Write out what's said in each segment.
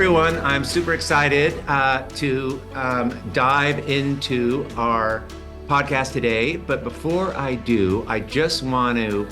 everyone. I'm super excited to dive into our podcast today. But before I do, I just want to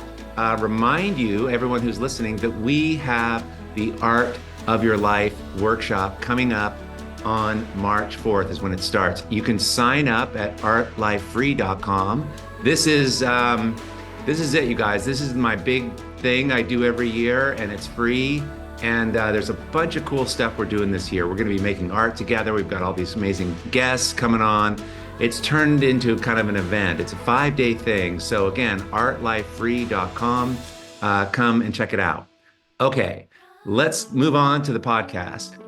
remind you, everyone who's listening, that we have the Art of Your Life workshop coming up on March 4th is when it starts. You can sign up at artlifefree.com. This is it, you guys. This is my big thing I do every year, and it's free. And there's a bunch of cool stuff we're doing this year. We're going to be making art together. We've got all these amazing guests coming on. It's turned into kind of an event. It's a 5-day thing. So again, artlifefree.com. Come and check it out. Okay, let's move on to the podcast.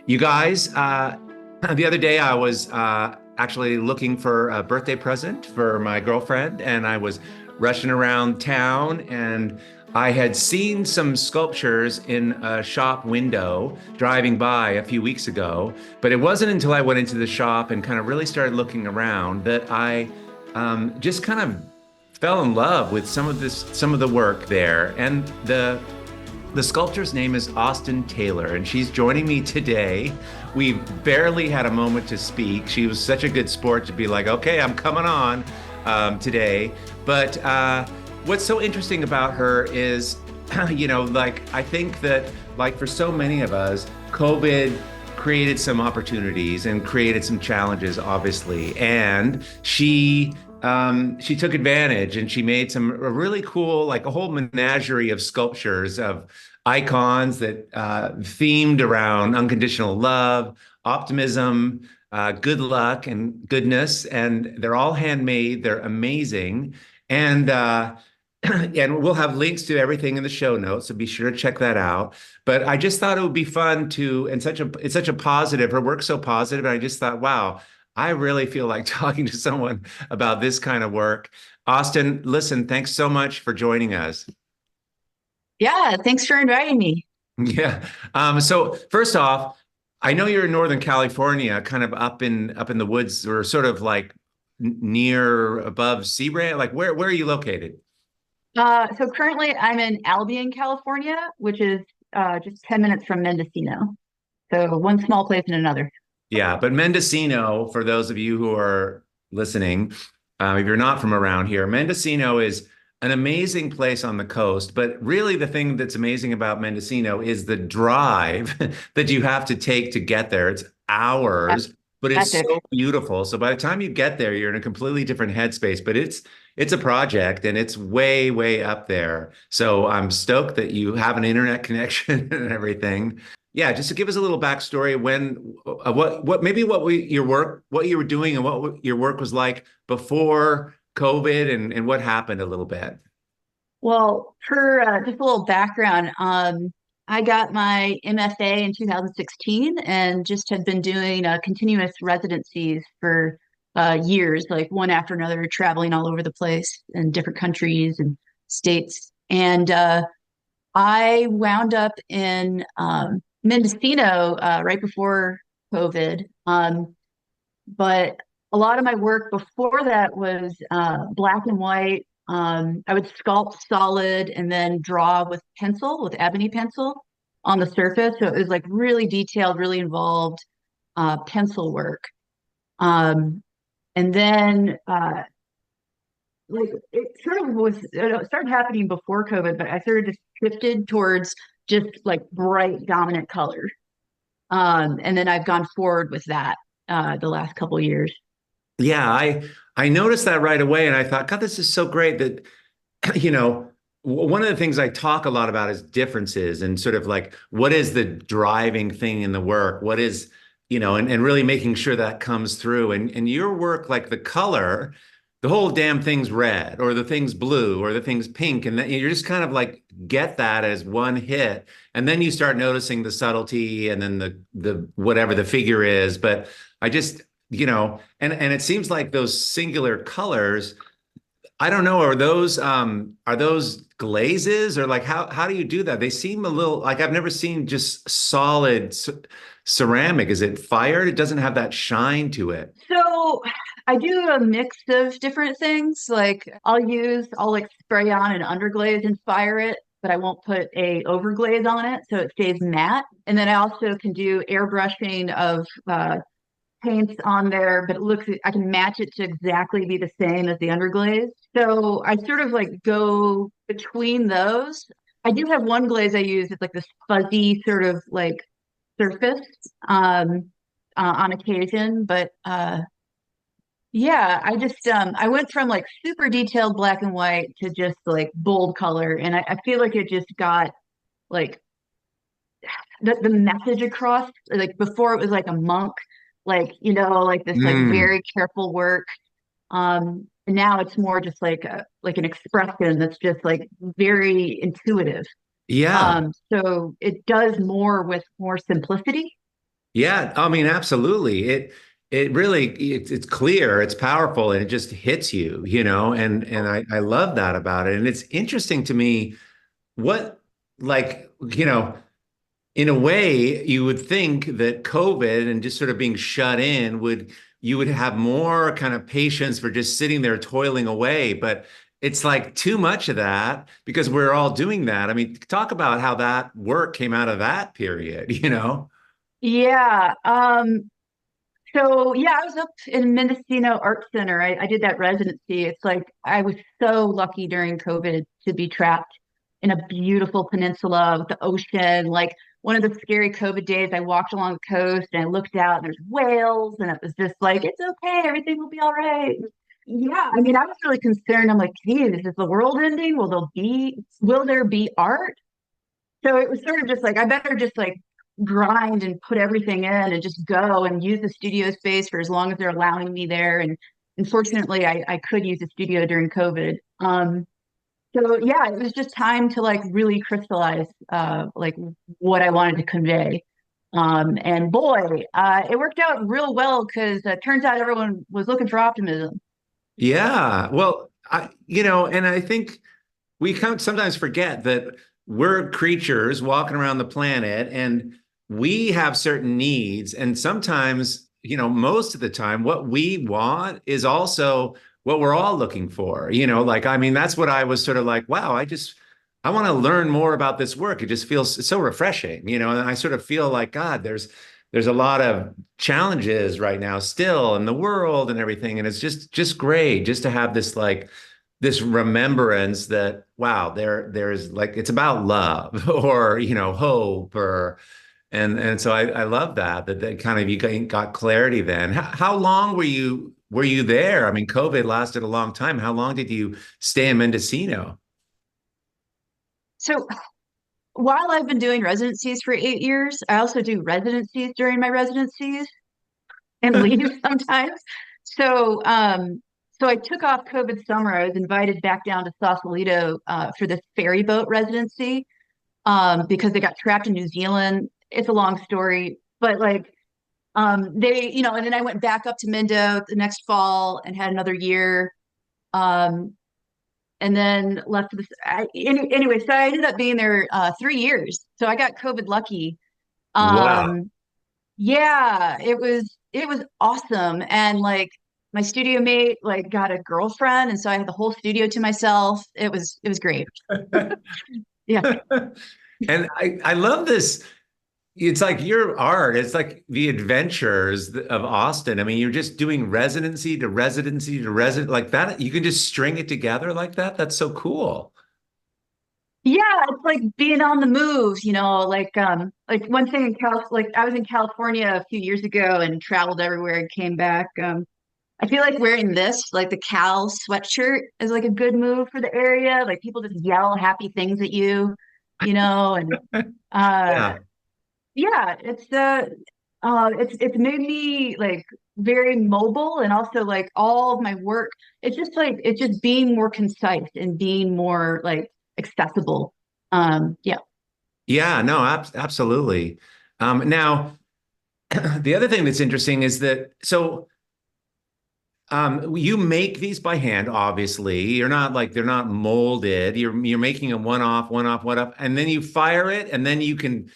You guys, the other day I was actually looking for a birthday present for my girlfriend, and I was rushing around town, and I had seen some sculptures in a shop window driving by a few weeks ago, but it wasn't until I went into the shop and kind of really started looking around that I just kind of fell in love with some of the work there. And the sculptor's name is Austyn Taylor, and she's joining me today. We barely had a moment to speak. She was such a good sport to be like, okay, I'm coming on today. But what's so interesting about her is, I think that, like, for so many of us, COVID created some opportunities and created some challenges, obviously. And she took advantage, and she made some really cool, like a whole menagerie of sculptures of icons that themed around unconditional love, optimism, good luck, and goodness. And they're all handmade. They're amazing. And and we'll have links to everything in the show notes, so be sure to check that out. But I just thought it would be fun to, and it's such a positive, her work's so positive, and I just thought, wow, I really feel like talking to someone about this kind of work. Austyn, listen, thanks so much for joining us. Yeah, thanks for inviting me. Yeah. So first off, I know you're in Northern California, kind of up in the woods, or sort of like near above sea range. Like where are you located? So currently I'm in Albion, California, which is just 10 minutes from Mendocino. So one small place and another. Yeah, but Mendocino, for those of you who are listening, if you're not from around here, Mendocino is an amazing place on the coast. But really, the thing that's amazing about Mendocino is the drive that you have to take to get there. It's hours, but it's Epic. so beautiful. So by the time you get there, you're in a completely different headspace. But it's a project, and it's way, way up there. So I'm stoked that you have an internet connection and everything. Yeah, just to give us a little backstory, when what you were doing, and what your work was like before COVID, and what happened a little bit. Well, for just a little background, I got my MFA in 2016 and just had been doing continuous residencies for years, like one after another, traveling all over the place in different countries and states. And I wound up in Mendocino right before COVID. But a lot of my work before that was black and white. I would sculpt solid and then draw with pencil, with ebony pencil on the surface. So it was like really detailed, really involved pencil work. Um, and then like it sort of was, it started happening before COVID, but I sort of just shifted towards just like bright dominant color. And then I've gone forward with that the last couple of years. Yeah, I noticed that right away, and I thought, God, this is so great that one of the things I talk a lot about is differences, and sort of like what is the driving thing in the work? What is, and really making sure that comes through. And your work, like the color, the whole damn thing's red, or the thing's blue, or the thing's pink, and then you're just kind of like get that as one hit, and then you start noticing the subtlety, and then the whatever the figure is. But I just, and it seems like those singular colors, I don't know, are those glazes, or like how do you do that? They seem a little like I've never seen just solid ceramic. Is it fired? It doesn't have that shine to it. So I do a mix of different things. Like I'll like spray on an underglaze and fire it. but I won't put a overglaze on it so it stays matte. And then I also can do airbrushing of paints on there, but I can match it to exactly be the same as the underglaze. So I sort of like go between those. I do have one glaze I use. It's like this fuzzy sort of like surface on occasion, but yeah, I went from like super detailed black and white to just like bold color, and I feel like it just got like the message across. Like before, it was like a monk, like like this like Mm, very careful work. And now it's more just like an expression that's just like very intuitive. yeah. So it does more with more simplicity. Yeah, I mean, absolutely. It really it's clear, it's powerful, and it just hits you, and I love that about it. And it's interesting to me what like, in a way, you would think that COVID and just sort of being shut in you would have more kind of patience for just sitting there toiling away. But it's like too much of that because we're all doing that. I mean, talk about how that work came out of that period, Yeah. So yeah, I was up in Mendocino Art Center. I did that residency. It's like I was so lucky during COVID to be trapped in a beautiful peninsula with the ocean. Like one of the scary COVID days, I walked along the coast and I looked out and there's whales, and it was just like, it's okay, everything will be all right. Yeah, I mean, I was really concerned. I'm like, geez, is the world ending? Will there be art? So it was sort of just like, I better just like grind and put everything in and just go and use the studio space for as long as they're allowing me there. And unfortunately, I could use the studio during COVID. So yeah, it was just time to like really crystallize like what I wanted to convey. And boy, it worked out real well because it turns out everyone was looking for optimism. Yeah. Well, and I think we kind of sometimes forget that we're creatures walking around the planet and we have certain needs. And sometimes, most of the time, what we want is also what we're all looking for. Like, I mean, that's what I was sort of like, wow, I want to learn more about this work. It just feels so refreshing, and I sort of feel like, God, there's a lot of challenges right now still in the world and everything. And it's just great just to have this like this remembrance that wow, there's like it's about love or hope or and so I love that kind of you got clarity then. How long were you there? I mean, COVID lasted a long time. How long did you stay in Mendocino? So while I've been doing residencies for 8 years, I also do residencies during my residencies and leave sometimes. So, so I took off COVID summer. I was invited back down to Sausalito for this ferry boat residency because they got trapped in New Zealand. It's a long story, but like and then I went back up to Mendo the next fall and had another year. Um, and then left this. Anyway, so I ended up being there 3 years. So I got COVID lucky. Wow. Um, yeah, it was awesome. And like my studio mate like got a girlfriend, and so I had the whole studio to myself. It was great. Yeah. And I love this. It's like your art. It's like the adventures of Austyn. I mean, you're just doing residency to residency to resident like that. You can just string it together like that. That's so cool. Yeah, it's like being on the move, like one thing in like I was in California a few years ago and traveled everywhere and came back. I feel like wearing this, like the Cal sweatshirt, is like a good move for the area. Like people just yell happy things at you, and uh Yeah. yeah, it's made me like very mobile, and also like all of my work, it's just being more concise and being more like accessible. Yeah. Yeah, no, absolutely. Now, the other thing that's interesting is that you make these by hand, obviously. You're not like they're not molded. You're making a one off, and then you fire it, and then you can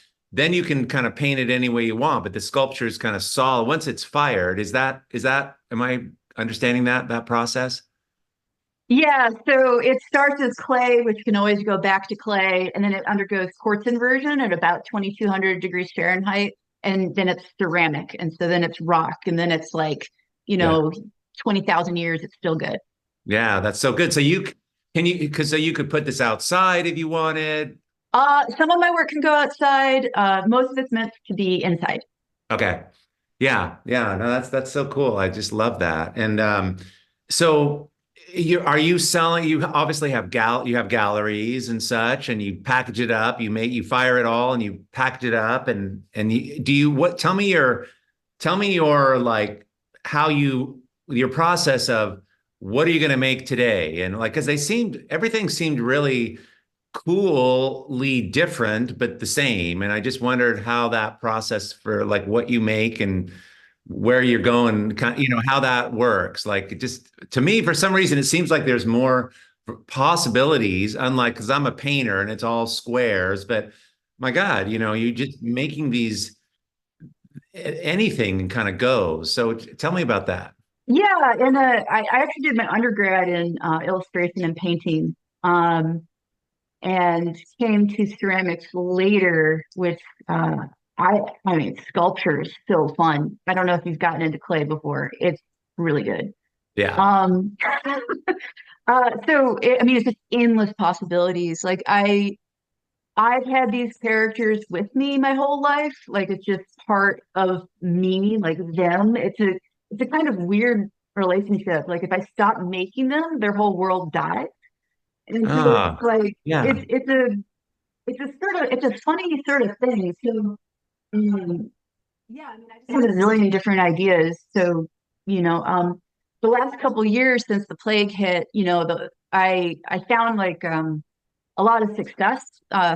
kind of paint it any way you want. But the sculpture is kind of solid once it's fired. Is that am I understanding that process? Yeah, so it starts as clay, which can always go back to clay, and then it undergoes quartz inversion at about 2200 degrees Fahrenheit, and then it's ceramic, and so then it's rock, and then it's like, you Yeah. know, 20,000 years, it's still good. Yeah, that's so good. So can you because so you could put this outside if you wanted. Some of my work can go outside. Most of it's meant to be inside. Okay. Yeah, yeah. No, that's so cool. I just love that. And so are you selling, you obviously have you have galleries and such, and you package it up, you fire it all and you package it up and do you what tell me your like how you your process of what are you going to make today? And like because everything seemed really coolly different but the same, and I just wondered how that process for like what you make and where you're going, how that works. Like it just to me, for some reason, it seems like there's more possibilities, unlike because I'm a painter and it's all squares, but my God, you just making these anything kind of goes. So tell me about that. Yeah, and I actually did my undergrad in illustration and painting, and came to ceramics later, which I mean, sculpture is so fun. I don't know if you've gotten into clay before. It's really good. Yeah. Um, I mean, it's just endless possibilities. Like I've had these characters with me my whole life. Like it's just part of me, like them. It's a kind of weird relationship. Like if I stop making them, their whole world dies. And so it's Ah, like yeah. it's a funny sort of thing. So yeah, I mean, I just have a zillion different ideas. So, you know, the last couple years since the plague hit, I found like a lot of success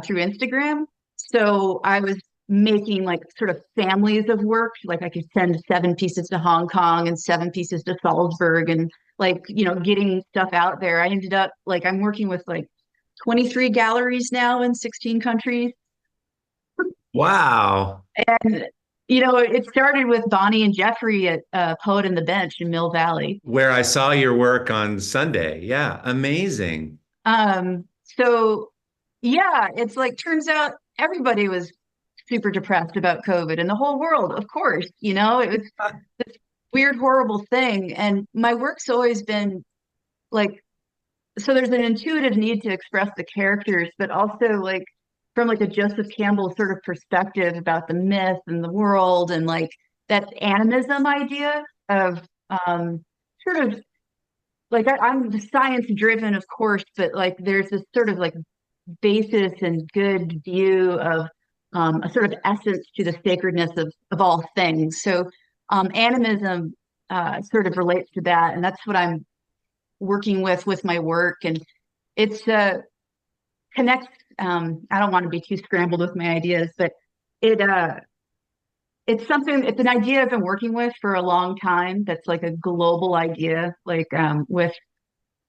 through Instagram. So I was making like sort of families of work. Like I could send 7 pieces to Hong Kong and 7 pieces to Salzburg and like, getting stuff out there. I ended up like I'm working with like 23 galleries now in 16 countries. Wow. And, it started with Bonnie and Jeffrey at Poet and the Bench in Mill Valley. Where I saw your work on Sunday. Yeah, amazing. So yeah, it's like turns out everybody was super depressed about COVID and the whole world, of course, it was this weird, horrible thing. And my work's always been like, so there's an intuitive need to express the characters, but also like from like a Joseph Campbell sort of perspective about the myth and the world and like that animism idea of sort of like I'm science driven, of course, but like there's this sort of like basis and good view of a sort of essence to the sacredness of all things. So animism sort of relates to that, and that's what I'm working with my work, and it's connects. I don't want to be too scrambled with my ideas, but it it's something. It's an idea I've been working with for a long time. That's like a global idea, like with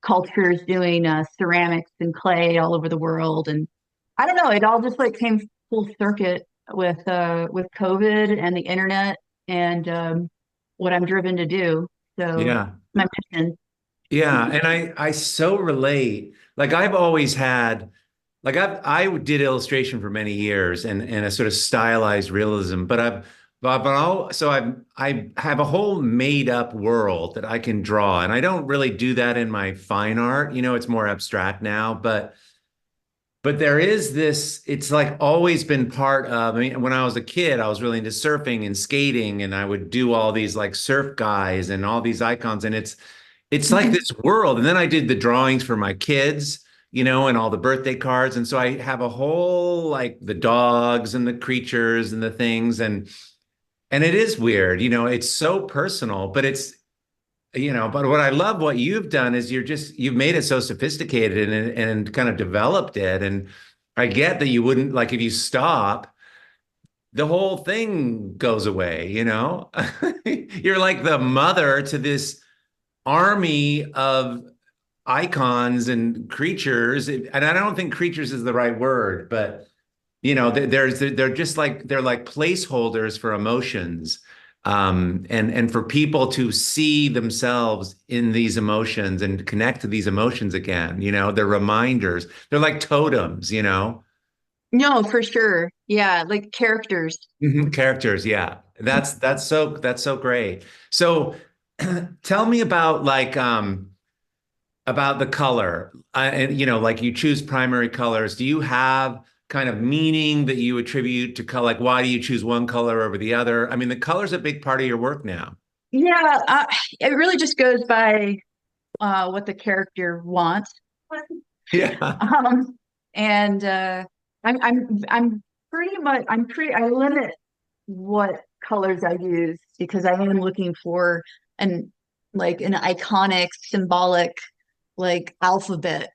cultures doing ceramics and clay all over the world. And I don't know, it all just like came full circuit with COVID and the internet and what I'm driven to do. So Yeah. my mission. Yeah, and I so relate. Like I've always had like I did illustration for many years and a sort of stylized realism, I have a whole made up world that I can draw, and I don't really do that in my fine art. It's more abstract now, but there is this, it's like always been part of, I mean, when I was a kid, I was really into surfing and skating, and I would do all these like surf guys and all these icons, and it's like Mhm. this world. And then I did the drawings for my kids, and all the birthday cards. And so I have a whole like the dogs and the creatures and the things. And it is weird, it's so personal, but but what I love what you've done is you've made it so sophisticated and kind of developed it. And I get that you wouldn't like if you stop, the whole thing goes away. You're like the mother to this army of icons and creatures. And I don't think creatures is the right word, but they're just like they're like placeholders for emotions And for people to see themselves in these emotions and connect to these emotions again, they're reminders. They're like totems, No, for sure. Yeah, like characters. Mhm. Characters. Yeah, that's so great. So, tell me about about the color. And like you choose primary colors. Do you have kind of meaning that you attribute to color? Like, why do you choose one color over the other? I mean, the color's a big part of your work now. Yeah, it really just goes by what the character wants. Yeah. Um, and I'm pretty much I limit what colors I use because I am looking for an an iconic symbolic like alphabet.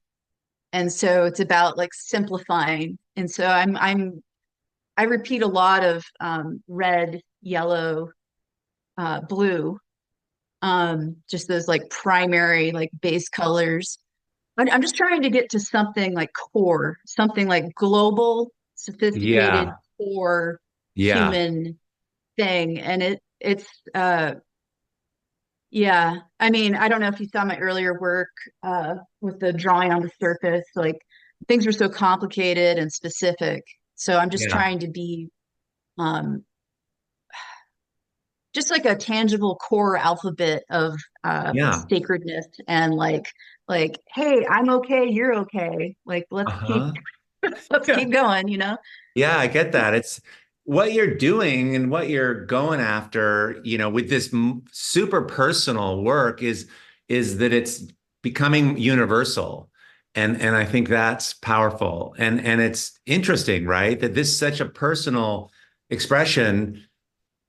And so it's about like simplifying. And so I repeat a lot of red, yellow, blue, just those like primary like base colors. I'm just trying to get to something like core, something like global, sophisticated Yeah. core Yeah. human thing. And it's yeah. I mean, I don't know if you saw my earlier work with the drawing on the surface, like things were so complicated and specific. So I'm just Yeah. trying to be um just like a tangible core alphabet of Yeah. sacredness and like hey, I'm okay, you're okay, like Uh-huh. let's keep going, you know. Yeah, I get that. It's what you're doing and what you're going after, with this super personal work is that it's becoming universal. And I think that's powerful. And it's interesting, right? That this is such a personal expression,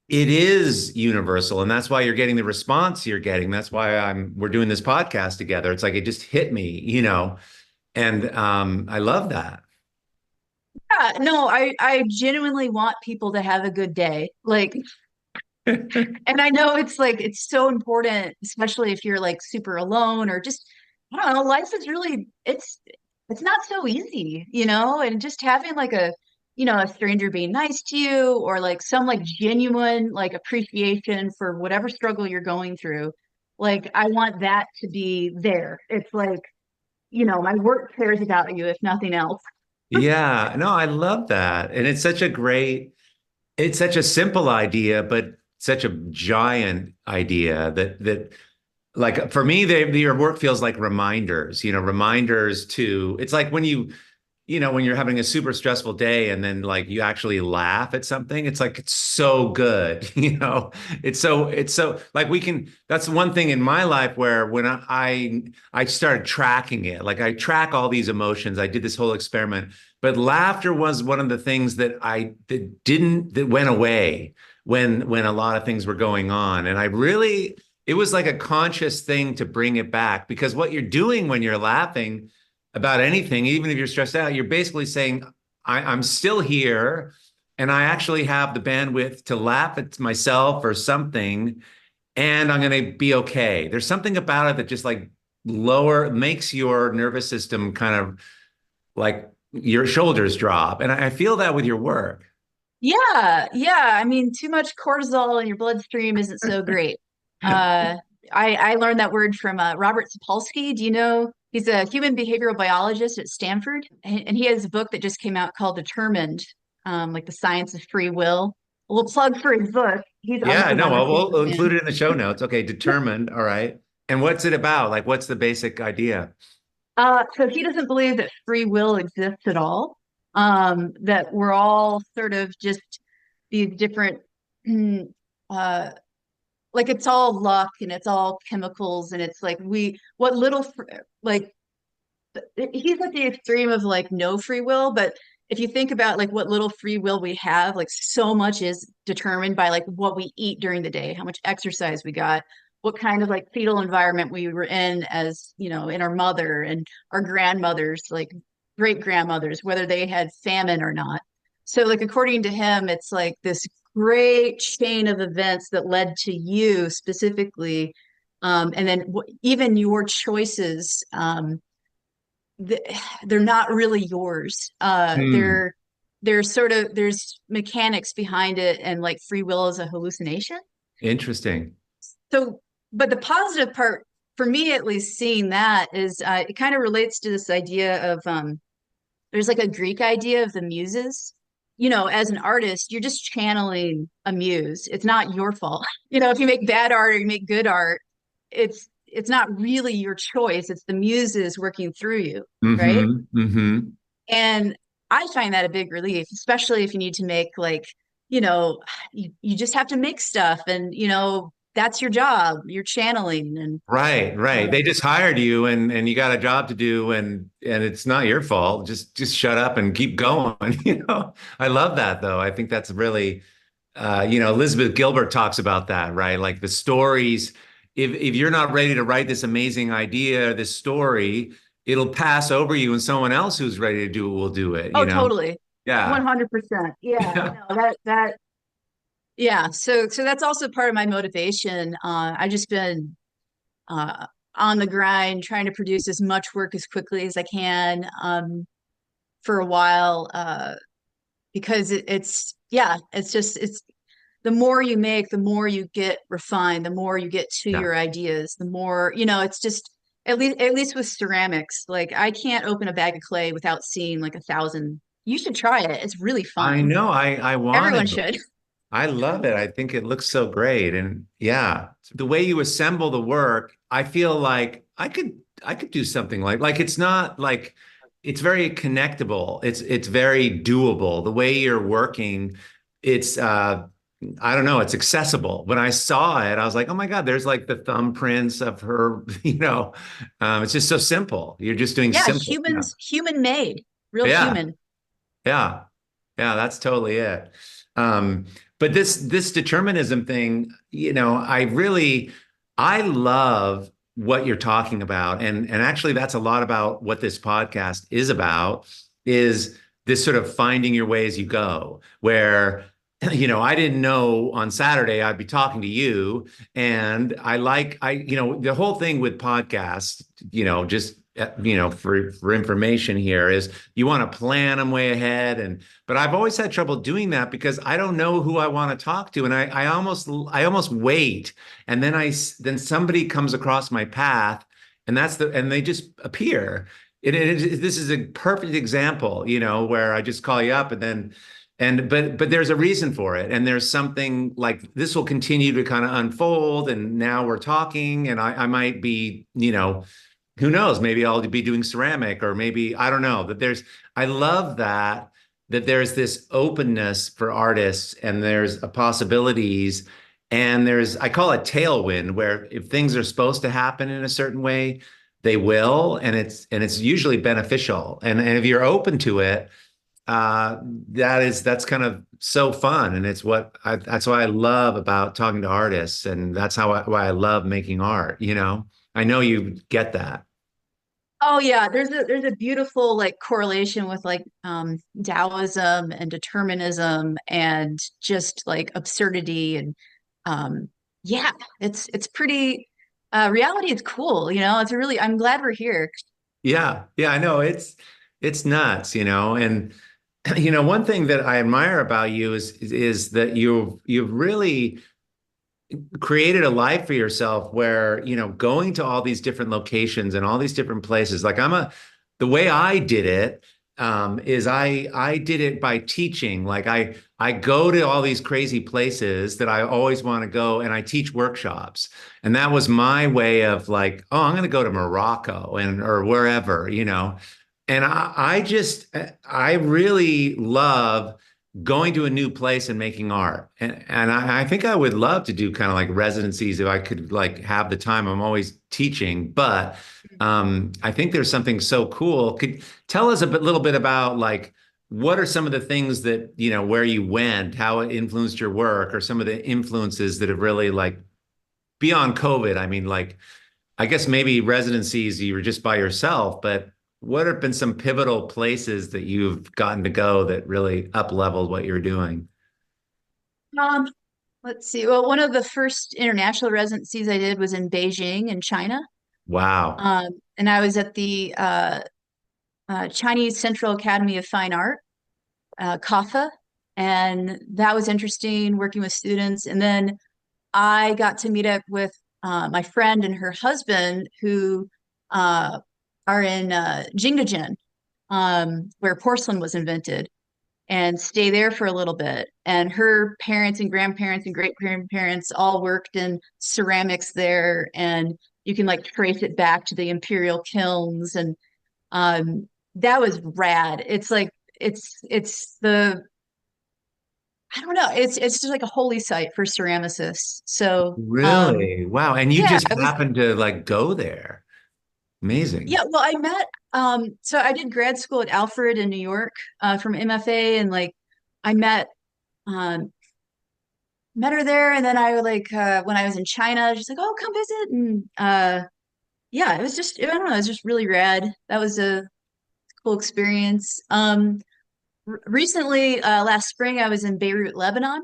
it is universal. And that's why you're getting the response you're getting. That's why we're doing this podcast together. It's like it just hit me. And I love that. Yeah, no, I genuinely want people to have a good day, like, and I know it's like it's so important, especially if you're like super alone or just I don't know, life is really it's not so easy, you know, and just having like a stranger being nice to you or like some like genuine like appreciation for whatever struggle you're going through. Like I want that to be there. It's like, my work cares about you if nothing else. Yeah, no, I love that. And it's such a simple idea, but such a giant idea that like for me, your work feels like reminders, reminders to, it's like when you're having a super stressful day and then like you actually laugh at something, it's like it's so good, it's so like that's one thing in my life where when I started tracking it, like I track all these emotions. I did this whole experiment, but laughter was one of the things that went away when a lot of things were going on. And it was like a conscious thing to bring it back because what you're doing when you're laughing about anything, even if you're stressed out, you're basically saying, I'm still here and I actually have the bandwidth to laugh at myself or something, and I'm going to be okay. There's something about it that just like makes your nervous system kind of like your shoulders drop. And I feel that with your work. Yeah, yeah. I mean, too much cortisol in your bloodstream isn't so great. Uh, I learned that word from Robert Sapolsky. Do you know? He's a human behavioral biologist at Stanford, and he has a book that just came out called Determined, like the science of free will. A little plug for his book. Yeah, I'm no, a we'll huge include fan. it in the show notes. Okay, determined. All right. And what's it about? Like, what's the basic idea? So he doesn't believe that free will exists at all. That we're all sort of just these different mm, uh like it's all luck and it's all chemicals and it's like we what little like he's at the extreme of like no free will, but if you think about like what little free will we have, like so much is determined by like what we eat during the day, how much exercise we got, what kind of like fetal environment we were in as, in our mother and our grandmothers, like great grandmothers, whether they had famine or not. So like according to him, it's like this great chain of events that led to you specifically. And then even your choices, th- they're not really yours. Hmm. They're sort of there's mechanics behind it, and like free will is a hallucination. Interesting. So, but the positive part for me, at least, seeing that is it kind of relates to this idea of there's like a Greek idea of the muses. You know, as an artist, you're just channeling a muse. It's not your fault. You know, if you make bad art or you make good art, it's not really your choice. It's the muses working through you, right? Mm-hmm. Mm-hmm. And I find that a big relief, especially if you need to make like, you know, you just have to make stuff and, you know, that's your job. You're channeling and Right, right. They just hired you and you got a job to do and it's not your fault. Just shut up and keep going. You know, I love that though. I think that's really Elizabeth Gilbert talks about that, right? Like the stories, if you're not ready to write this amazing idea, this story, it'll pass over you and someone else who's ready to do it will do it, oh, totally. Yeah. 100%. Yeah, Yeah. no, yeah. So that's also part of my motivation. I've just been uh, on the grind, trying to produce as much work as quickly as I can for a while because yeah, it's the more you make, the more you get refined, the more you get to Yeah. your ideas, the more, you know, it's just at least with ceramics, like I can't open a bag of clay without seeing like 1,000. You should try it. It's really I fun. know. I want Everyone to. should. I love it. I think it looks so great. And yeah, the way you assemble the work, I feel like I could do something like it's not like it's very connectable. It's very doable. The way you're working, it's I don't know, it's accessible. When I saw it, I was like, oh my God, there's like the thumbprints of her, it's just so simple. You're just doing Yeah, simple. Yeah. human made, real Yeah. human. Yeah. Yeah, that's totally it. Um, but this determinism thing, I love what you're talking about. And actually that's a lot about what this podcast is about, is this sort of finding your way as you go, where I didn't know on Saturday I'd be talking to you. And the whole thing with podcasts, just for information here is you want to plan them way ahead. But I've always had trouble doing that because I don't know who I want to talk to. And I almost wait. And then somebody comes across my path and they just appear. This is a perfect example, where I just call you up but there's a reason for it. And there's something like this will continue to kind of unfold. And now we're talking and I might be, who knows, maybe I'll be doing ceramic or maybe, I don't know, I love that there's this openness for artists and there's a possibilities and I call it tailwind, where if things are supposed to happen in a certain way, they will. And it's usually beneficial. And if you're open to it, that's kind of so fun. And that's what I love about talking to artists. And that's why I love making art, I know you get that. Oh yeah, there's a beautiful like correlation with like Taoism and determinism and just like absurdity and um yeah, it's pretty reality is cool, you know. I'm glad we're here. Yeah, yeah, I know it's nuts, and one thing that I admire about you is that you've really created a life for yourself where, going to all these different locations and all these different places. Like the way I did it, is I did it by teaching. Like I go to all these crazy places that I always want to go and I teach workshops. And that was my way of like, oh, I'm going to go to Morocco or wherever, And I really love going to a new place and making art. And I think I would love to do kind of like residencies if I could like have the time. I'm always teaching, but I think there's something so cool. Could tell us little bit about like what are some of the things that, where you went, how it influenced your work, or some of the influences that have really like beyond COVID. I mean, like I guess maybe residencies you were just by yourself, but what have been some pivotal places that you've gotten to go that really up leveled what you're doing? Um let's see. Well, one of the first international residencies I did was in Beijing in China. Wow. And I was at the Chinese Central Academy of Fine Art, CAFA, and that was interesting working with students. And then I got to meet up with my friend and her husband who uh, are in Jingdezhen, where porcelain was invented, and stay there for a little bit. And her parents and grandparents and great grandparents all worked in ceramics there, and you can like trace it back to the imperial kilns, and um, that was rad. It's like it's the I don't know. It's just like a holy site for ceramicists. So, Really? Wow. And you yeah, just I was, happened to like go there. Amazing. yeah, well, I met, so I did grad school at Alfred in New York, from MFA, and like I um, met her there. And then I like, when I was in China, she's like, oh, come visit. And, yeah, it was just, I don't know, it was just really rad. That was a cool experience. Recently, last spring, I was in Beirut, Lebanon.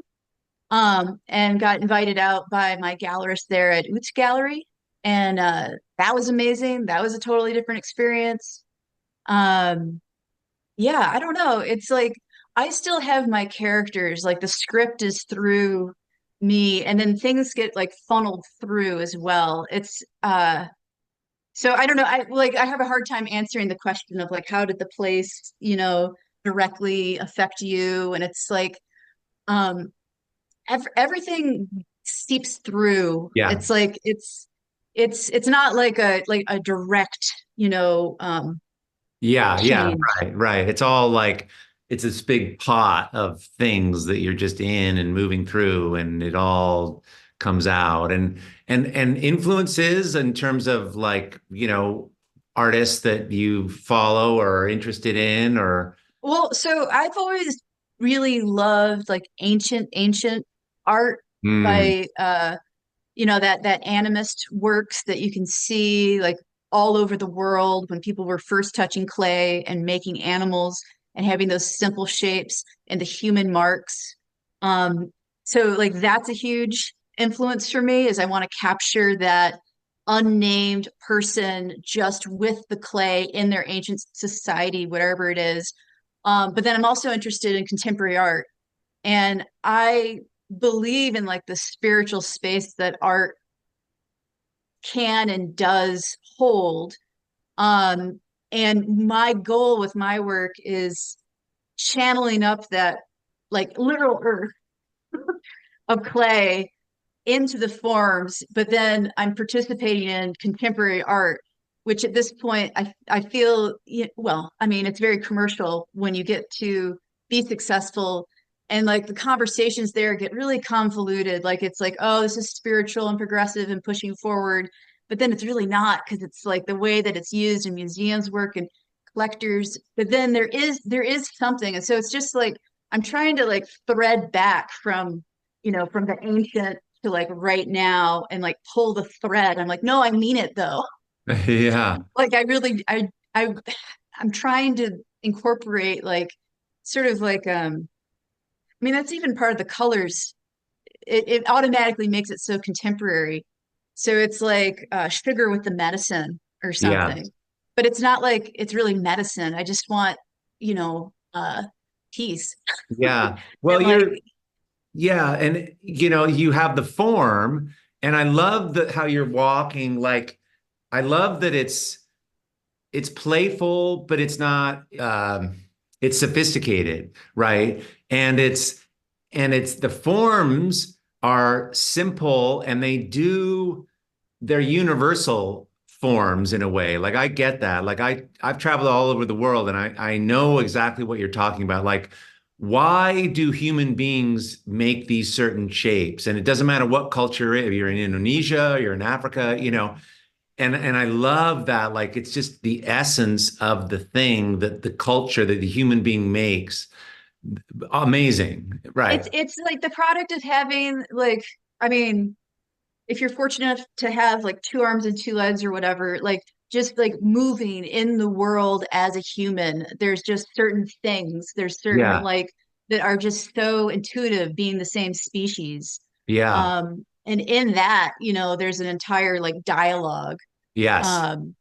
And got invited out by my gallerist there at Uts Gallery. And that was amazing. That was a totally different experience. Um, yeah, I don't know. It's like I still have my characters, like the script is through me, and then things get like funneled through as well. It's so I don't know. I have a hard time answering the question of like how did the place, directly affect you? And it's like um everything seeps through. Yeah. It's like it's not like a direct, Yeah. Yeah. change. Right. Right. It's all like, it's this big pot of things that you're just in and moving through, and it all comes out. And influences in terms of like, artists that you follow or are interested in, or, Well, so I've always really loved like ancient art hmm, by that animist works that you can see like all over the world when people were first touching clay and making animals and having those simple shapes and the human marks. Um, so like that's a huge influence for me is I want to capture that unnamed person just with the clay in their ancient society, whatever it is. But then I'm also interested in contemporary art. And I believe in like the spiritual space that art can and does hold. Um, and my goal with my work is channeling up that like literal earth of clay into the forms, but then I'm participating in contemporary art, which at this point I feel, well, I mean, it's very commercial when you get to be successful, and like the conversations there get really convoluted. Like it's like, oh, this is spiritual and progressive and pushing forward, but then it's really not because it's like the way that it's used in museums work and collectors. But then there is something, and so it's just like I'm trying to like thread back from the ancient to like right now and like pull the thread. I'm like, no, I mean it though. yeah. Like I really I'm trying to incorporate like sort of like I mean that's even part of the colors. It automatically makes it so contemporary. So it's like sugar with the medicine or Yeah. something. But it's not like it's really medicine. I just want, peace. Yeah. Well, And like, yeah. And, you have the form, and I love how you're walking. Like, I love that it's playful, but it's not, it's sophisticated, right? And it's the forms are simple, and they're universal forms in a way. Like I get that. Like I've traveled all over the world, and I know exactly what you're talking about. Like, why do human beings make these certain shapes? And it doesn't matter what culture, if you're in Indonesia, you're in Africa, and I love that. Like it's just the essence of the thing, that the culture that the human being makes. Amazing. it's Right. it's like the product of having like, I mean, if you're fortunate enough to have like two arms and two legs or whatever, like just like moving in the world as a human, there's just certain things, there's certain Yeah. like that are just so intuitive being the same species. Yeah. And in that, there's an entire like dialogue. Yes. Um,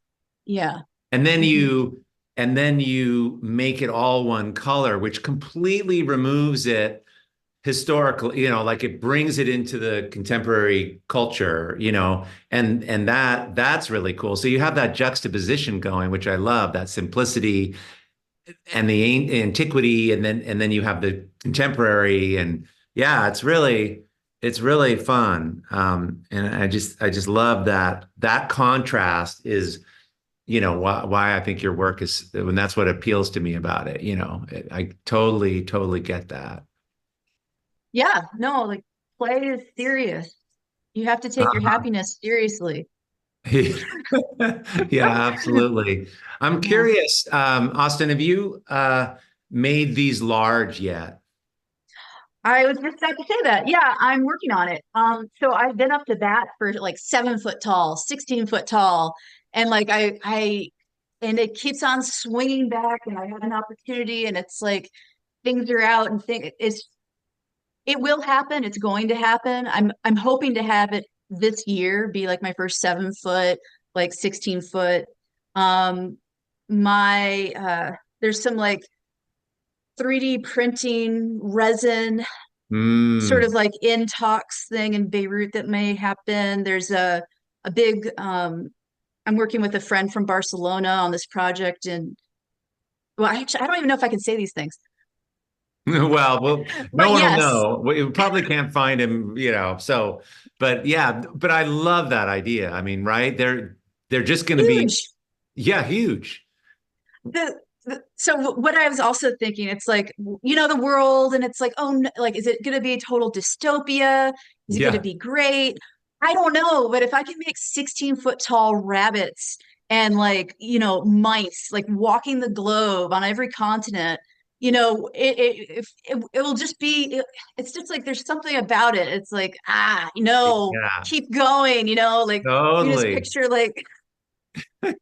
yeah. And then Mhm. you make it all one color, which completely removes it historical, like it brings it into the contemporary culture, and that's really cool. So you have that juxtaposition going, which I love, that simplicity and the antiquity, and then you have the contemporary, and yeah, it's really fun. And I just love that contrast is, why I think your work is, and that's what appeals to me about it. I totally get that. Yeah, no, like play is serious. You have to take your Uh-huh. happiness seriously. Yeah, absolutely. I'm Yeah. curious, Austyn, have you made these large yet? I was just about to say that. Yeah, I'm working on it. So I've been up to bat for like 7 foot tall, 16 foot tall, and like and it keeps on swinging back, and I have an opportunity, and it's like things are out, and it will happen. It's going to happen. I'm hoping to have it this year be like my first 7 foot, like 16 foot. Um, my there's some like 3D printing resin sort of Mm. like in talks thing in Beirut that may happen. There's a big I'm working with a friend from Barcelona on this project, and well, I don't even know if I can say these things. Well, no But one will yes, know. We probably can't find him, so, but yeah, but I love that idea. I mean, right? They're just going to be, huge. yeah, huge. So what I was also thinking, it's like, the world, and it's like, oh, like, is it going to be a total dystopia? Is it going to Yeah. be great? I don't know, but if I can make 16-foot tall rabbits and like, mice, like walking the globe on every continent, it will just be, it's just like there's something about it. It's like, Yeah, keep going, like you just totally. picture like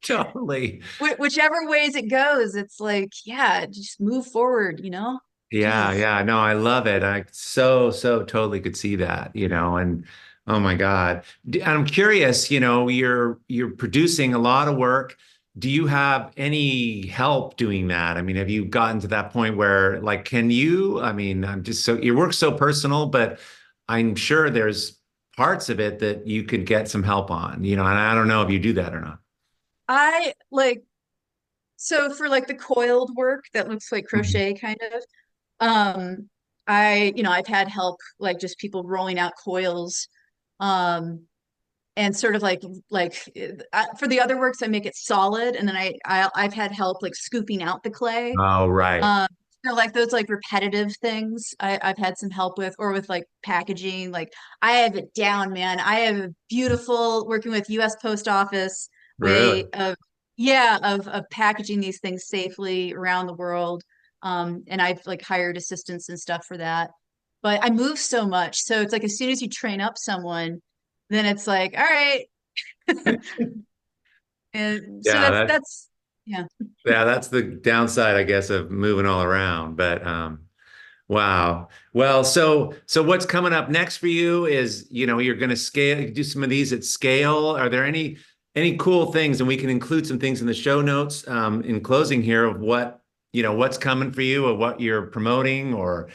Totally. whichever ways it goes, it's like, yeah, just move forward, Yeah, Jeez. yeah, no, I love it. I so totally could see that, and oh my God. I'm curious, you're producing a lot of work. Do you have any help doing that? I mean, have you gotten to that point where like can you? I mean, I'm just so your work's so personal, but I'm sure there's parts of it that you could get some help on, and I don't know if you do that or not. I like so for like the coiled work that looks like Mhm. crochet kind of, I've had help like just people rolling out coils, um, and sort of for the other works I make it solid, and then I've had help like scooping out the clay. Oh, right. Um, so like those like repetitive things I've had some help with, or with like packaging. Like I have it down, man. I have a beautiful working with US Post Office Really? way of, yeah, of packaging these things safely around the world. And I've like hired assistants and stuff for that. But I move so much. So it's like as soon as you train up someone, then it's like, all right. And so Yeah, that's yeah. yeah, that's the downside, I guess, of moving all around. But wow. Well, so what's coming up next for you is, you're going to do some of these at scale. Are there any cool things, and we can include some things in the show notes in closing here of what's coming for you or what you're promoting, or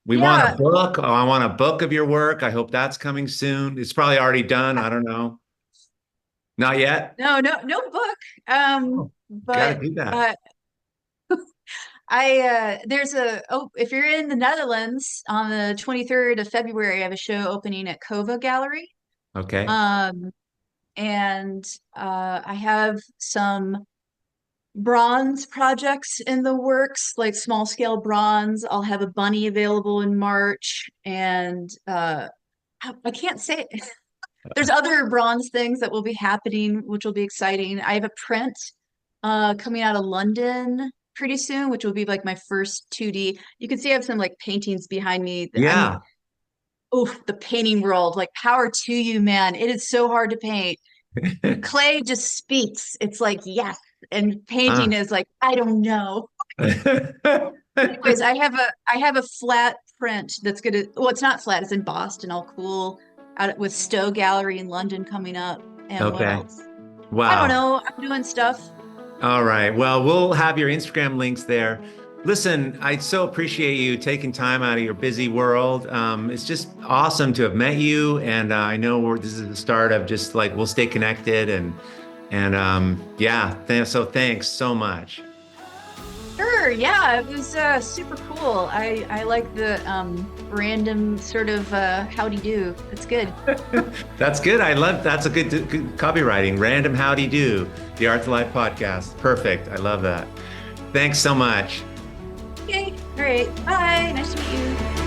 we want a Yeah. book. Oh, I want a book of your work. I hope that's coming soon. It's probably already done. I don't know. Not yet. No book. Oh, got to But do that. if you're in the Netherlands on the 23rd of February, I have a show opening at Kova Gallery. Okay. Um, and I have some bronze projects in the works, like small scale bronze. I'll have a bunny available in March, and I can't say there's other bronze things that will be happening, which will be exciting. I have a print coming out of London pretty soon, which will be like my first 2D. You can see I have some like paintings behind me. Yeah. The painting world, like power to you, man. It is so hard to paint. Clay just speaks. It's like, yes. And painting Ah. is like, I don't know. Anyways, I have a flat print that's gonna, well, it's not flat, it's embossed and all cool out with Stowe Gallery in London coming up. And what Okay. else? I don't Wow. know. I'm doing stuff. All right. Well, we'll have your Instagram links there. Listen, I so appreciate you taking time out of your busy world. It's just awesome to have met you, and I know this is the start of just like we'll stay connected, and yeah. So thanks so much. Sure, yeah, it was super cool. I like the random sort of howdy do. It's good. That's good. That's a good copywriting. Random howdy do. The Art2Life podcast. Perfect. I love that. Thanks so much. Okay, all right, bye. Nice to meet you.